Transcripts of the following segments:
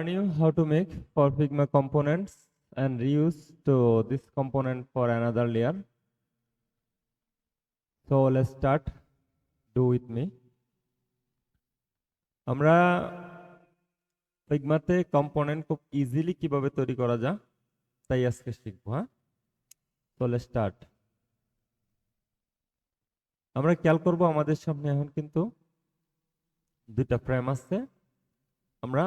learn you how to make for Figma components and reuse to this component for another layer. So let's start. Do with me. আমরা ফিগমাতে component খুব easily কিভাবে তৈরি করা যায় তাই আজকে শিখবো। হ্যাঁ, তো লেটস স্টার্ট। আমরা খেয়াল করব আমাদের সামনে এখন কিন্তু দুইটা ফ্রেম আছে। আমরা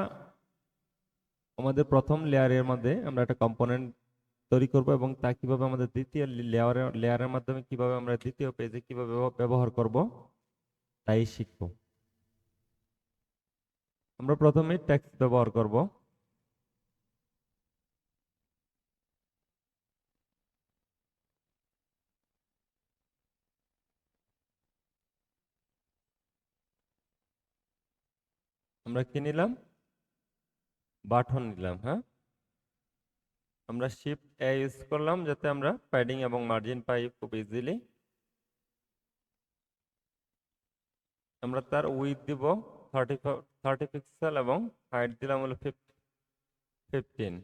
আমাদের প্রথম লেয়ারের মধ্যে আমরা একটা কম্পোনেন্ট তৈরি করব এবং তা কিভাবে আমাদের দ্বিতীয় লেয়ারের মাধ্যমে কিভাবে আমরা দ্বিতীয় পেজে কিভাবে ব্যবহার করব তাই শিখব। আমরা প্রথমে টেক্সট ব্যবহার করব। আমরা কি নিলাম? বাটন নিলাম। হ্যাঁ, আমরা শিফট এ ইউজ করলাম যাতে আমরা প্যাডিং এবং মার্জিন পাই খুব ইজিলি। আমরা তার উইথ দিব 30 পিক্সেল এবং হাইট দিলাম হলো 15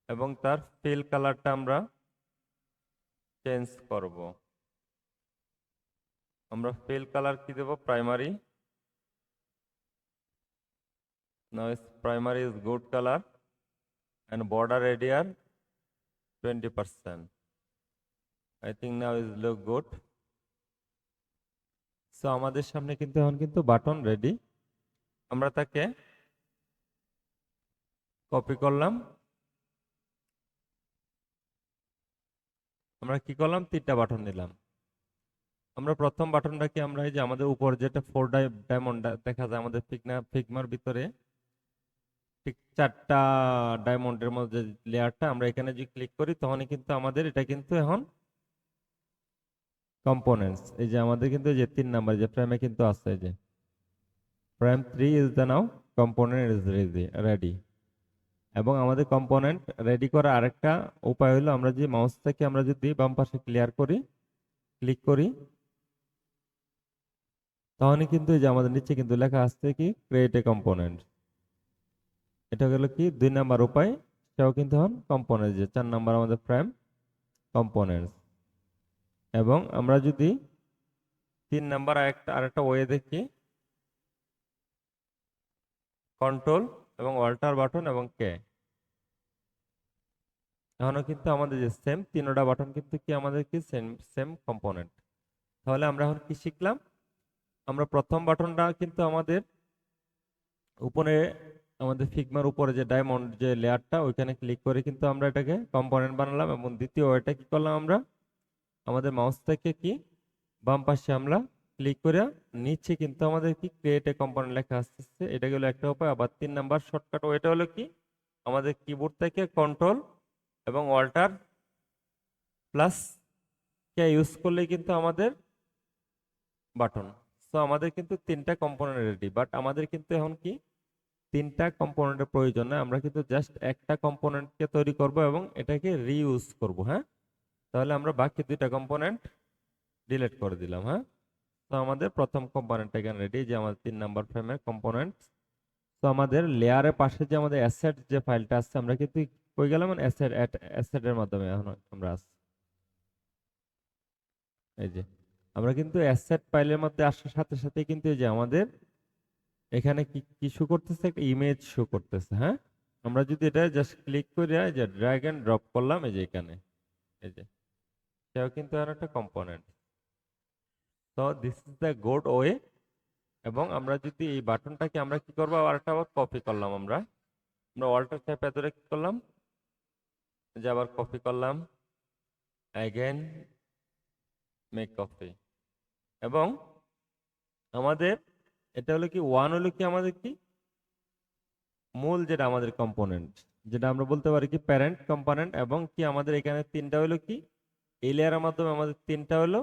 এবং তার ফিল কালারটা আমরা চেঞ্জ করব। আমরা ফিল কালার কি দেব? Primary. Now primary is good color and border area 20%. I think now is look good. So আমাদের সামনে কিন্তু এখন কিন্তু বাটন রেডি। আমরা তাকে কপি করলাম। আমরা কি করলাম? তিনটা বাটন নিলাম। আমরা প্রথম বাটনটাকে আমরা এই যে আমাদের উপর যেটা 4 ডায়মন্ড দেখা যায় আমাদের ফিগমার ভিতরে ঠিক 4টা ডায়মন্ডের মধ্যে লেয়ারটা আমরা এখানে যদি ক্লিক করি তখনই কিন্তু আমাদের এটা কিন্তু এখন কম্পোনেন্টস। এই যে আমাদের কিন্তু যে 3 নাম্বার যে ফ্রেমে কিন্তু আছে, এই যে frame 3 is the now component is ready. এবং আমাদের কম্পোনেন্ট রেডি করার আরেকটা উপায় হলো আমরা যে মাউস থেকে আমরা যদি বাম পাশে ক্লিক করি তখনই কিন্তু এই যে আমাদের নিচে কিন্তু লেখা আসছে কি ক্রিয়েট এ কম্পোনেন্ট। এটা গেল কি 2 নাম্বার উপায়। সেটাও কিন্তু এখন কম্পোনেন্ট, যে 4 নাম্বার আমাদের ফ্রেম কম্পোনেন্টস। এবং আমরা যদি 3 নাম্বার আরেকটা ওয়ে দেখি, কন্ট্রোল এবং অল্টার বাটন এবং কে, এখনো কিন্তু আমাদের যে সেম 3টা বাটন কিন্তু কি আমাদের কি সেম কম্পোনেন্ট। তাহলে আমরা এখন কি শিখলাম? আমরা প্রথম বাটনটা কিন্তু আমাদের উপরে আমাদের ফিগমার উপরে যে ডায়মন্ড যে লেয়ারটা ওইখানে ক্লিক করে কিন্তু আমরা এটাকে কম্পোনেন্ট বানালাম। এবং দ্বিতীয় এটা কি করলাম? আমরা আমাদের মাউস থেকে কি বাম পাশে আমরা ক্লিক করে নিচে কিন্তু আমাদের কি ক্রিয়েট এ কম্পোনেন্ট লেখা আসতেছে। এটা গেল একটা উপায়। আবার 3 নাম্বার শর্টকাট ওইটা হলো কি আমাদের কিবোর্ড থেকে কন্ট্রোল এবং অল্টার প্লাস কে ইউজ করলে কিন্তু আমাদের বাটন। সো আমাদের কিন্তু 3টা কম্পোনেন্ট রেডি, বাট আমাদের কিন্তু এখন কি 3টা কম্পোনেন্টের প্রয়োজন না। আমরা কিন্তু জাস্ট একটা কম্পোনেন্টকে তৈরি করব এবং এটাকে রিইউজ করব। হ্যাঁ, তাহলে আমরা বাকি 2টা কম্পোনেন্ট ডিলিট করে দিলাম। হ্যাঁ, তো আমাদের প্রথম কম্পোনেন্টটা এখানে রেডি, যে আমাদের 3 নাম্বার ফ্রেমের কম্পোনেন্ট। তো আমাদের লেয়ারের পাশে যে আমাদের অ্যাসেট যে ফাইলটা আছে আমরা কিন্তু কই গেলাম? অ্যাসেটের মাধ্যমে এখন আমরা আসছি। এই যে আমরা কিন্তু অ্যাসেট ফাইলের মধ্যে আসার সাথে সাথে কিন্তু এই যে আমাদের এখানে কি শো করতেছে? একটা ইমেজ শো করতেছে। হ্যাঁ, আমরা যদি এটা জাস্ট ক্লিক করে যে ড্র্যাগ এন্ড ড্রপ করলাম এই যে এখানে, এই যে সেটাও কিন্তু আর একটা কম্পোনেন্ট। তো this is the good way. এবং আমরা যদি এই বাটনটাকে আমরা কি করবো? আবার কপি করলাম। আমরা অল্টার ট্যাবে ধরে কি করলাম? যে আবার কপি করলাম, অ্যাগেন মেক কপি। এবং আমাদের এটা হলো কি ওয়ান হলো কি আমাদের কি মূল যেটা আমাদের কম্পোনেন্ট, যেটা আমরা বলতে পারি কি প্যারেন্ট কম্পোনেন্ট। এবং কি আমাদের এখানে 3টা হলো কি এই লেয়ারের মাধ্যমে আমাদের 3টা হলো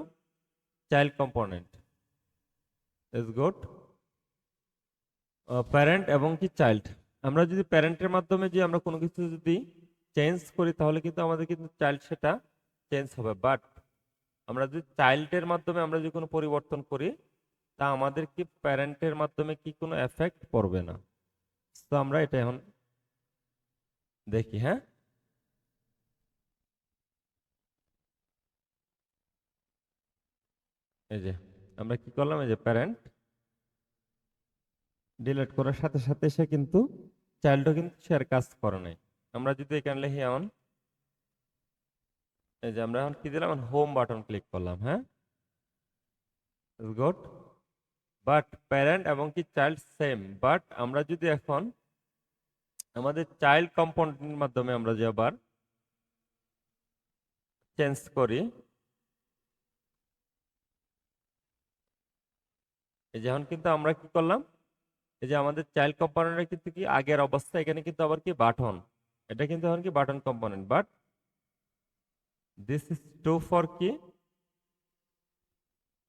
child component. Is good. Parent এবং কি চাইল্ড। আমরা যদি প্যারেন্টের মাধ্যমে যে আমরা কোনো কিছু যদি চেঞ্জ করি তাহলে কিন্তু আমাদের কিন্তু চাইল্ড সেটা চেঞ্জ হবে। বাট আমরা যদি চাইল্ডের মাধ্যমে আমরা যদি কোনো পরিবর্তন করি তা আমাদের কি প্যারেন্টের মাধ্যমে কি কোনো এফেক্ট পড়বে না। তো আমরা এটা এখন দেখি, হ্যাঁ, এই যে আমরা কি করলাম, এই যে প্যারেন্ট ডিলিট করার সাথে সাথে সে কিন্তু চাইল্ডও কিন্তু সে আর কাজ করে নাই। আমরা যদি এখানে লিখি অন, এই যে আমরা এখন কি দিলাম, হোম বাটন ক্লিক করলাম, হ্যাঁ, গুড। বাট প্যারেন্ট এবং কি চাইল্ড সেম, বাট আমরা যদি এখন আমাদের চাইল্ড কম্পোনেন্টের মাধ্যমে আমরা যে আবার চেঞ্জ করি, এই যে এখন কিন্তু আমরা কি করলাম, এই যে আমাদের চাইল্ড কম্পোনেন্টের কিন্তু কি আগের অবস্থা, এখানে কিন্তু আবার কি বাটন, এটা কিন্তু এখন কি button component, but this is true for কি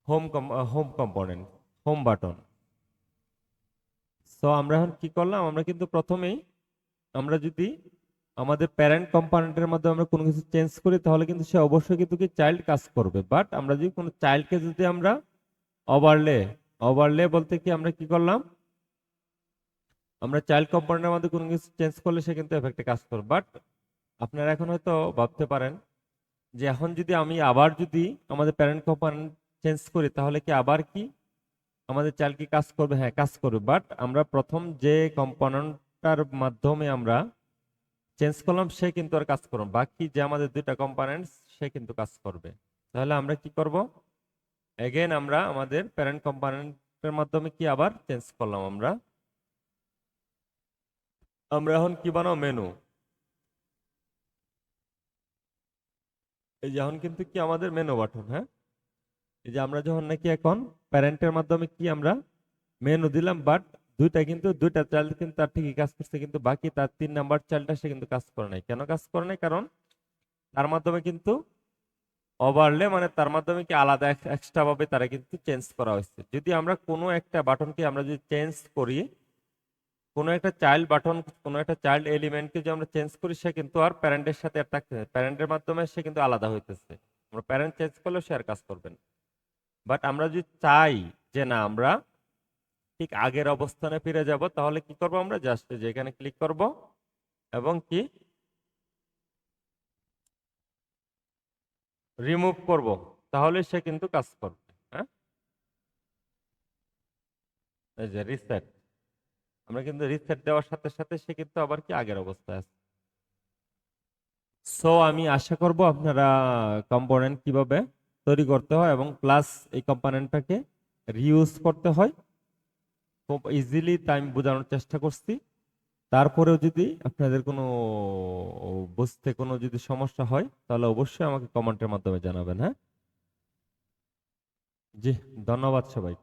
home component, home button. So আমরা এখন কি করলাম, আমরা কিন্তু প্রথমেই আমরা যদি আমাদের প্যারেন্ট কম্পোনেন্টের মধ্যে আমরা কোনো কিছু চেঞ্জ করি তাহলে কিন্তু সে অবশ্যই কিন্তু কি চাইল্ড কাজ করবে। বাট আমরা যদি কোনো চাইল্ডকে যদি আমরা ওভারলে, ওভারলে বলতে কি আমরা কি করলাম, আমরা চাইল্ড কম্পোনেন্টের মধ্যে কোনো কিছু চেঞ্জ করলে সে কিন্তু এফেক্টে কাজ করবে। বাট আপনারা এখন হয়তো ভাবতে পারেন যে এখন যদি আমি আবার যদি আমাদের প্যারেন্ট কম্পোনেন্ট চেঞ্জ করি তাহলে কি আবার কি আমাদের চাইল্ড কি কাজ করবে? হ্যাঁ, কাজ করবে। বাট আমরা প্রথম যে কম্পোনেন্টটার মাধ্যমে আমরা চেঞ্জ করলাম সে কিন্তু আর কাজ করবে, বাকি যে আমাদের দুইটা কম্পোনেন্টস সে কিন্তু কাজ করবে। তাহলে আমরা কি করব, এগেন আমরা আমাদের প্যারেন্ট কম্পোনেন্টের মাধ্যমে কি আবার চেঞ্জ করলাম, আমরা আমরা এখন কি বানাবো, মেনু। এই যে এখন কিন্তু কি আমাদের মেনু বাটন, হ্যাঁ, এই যে আমরা যখন নাকি এখন প্যারেন্টের মাধ্যমে কি আমরা মেনু দিলাম, বাট দুইটা চাইল্ড কিন্তু তার ঠিকই কাজ করছে, কিন্তু বাকি তার 3 নাম্বার চাইল্ডটা সে কিন্তু কাজ করে নাই। কেন কাজ করে নাই? কারণ তার মাধ্যমে কিন্তু ওভারলে মানে তার মাধ্যমে কি আলাদা এক্সট্রা ভাবে তারা কিন্তু চেঞ্জ করা হয়েছে। যদি আমরা কোনো একটা বাটনকে আমরা যদি চেঞ্জ করি, কোনো একটা চাইল্ড বাটন, কোনো একটা চাইল্ড এলিমেন্টকে যদি আমরা চেঞ্জ করি সে কিন্তু আর প্যারেন্টের সাথে আর থাকছে না, প্যারেন্টের মাধ্যমে সে কিন্তু আলাদা হইতেছে। আমরা প্যারেন্ট চেঞ্জ করলেও সে আর কাজ করবেন। বাট আমরা যদি চাই যে না আমরা ঠিক আগের অবস্থানে ফিরে যাব, তাহলে কি করব, আমরা জাস্ট যেখানে ক্লিক করব এবং কি রিমুভ করব, তাহলে সে কিন্তু কাজ করবে। হ্যাঁ, এই যে রিসেট, আমরা কিন্তু রিসেট দেওয়ার সাথে সাথে সে কিন্তু আবার কি আগের অবস্থায় আছে। সো আমি আশা করব আপনারা কম্পোনেন্ট কিভাবে তৈরি করতে হয় এবং প্লাস এই কম্পোনেন্টটাকে রিউজ করতে হয় খুব ইজিলি তাই আমি বোঝানোর চেষ্টা করছি। তারপরেও যদি আপনাদের কোনো বুঝতে কোনো যদি সমস্যা হয় তাহলে অবশ্যই আমাকে কমেন্টের মাধ্যমে জানাবেন। হ্যাঁ, জি, ধন্যবাদ সবাই।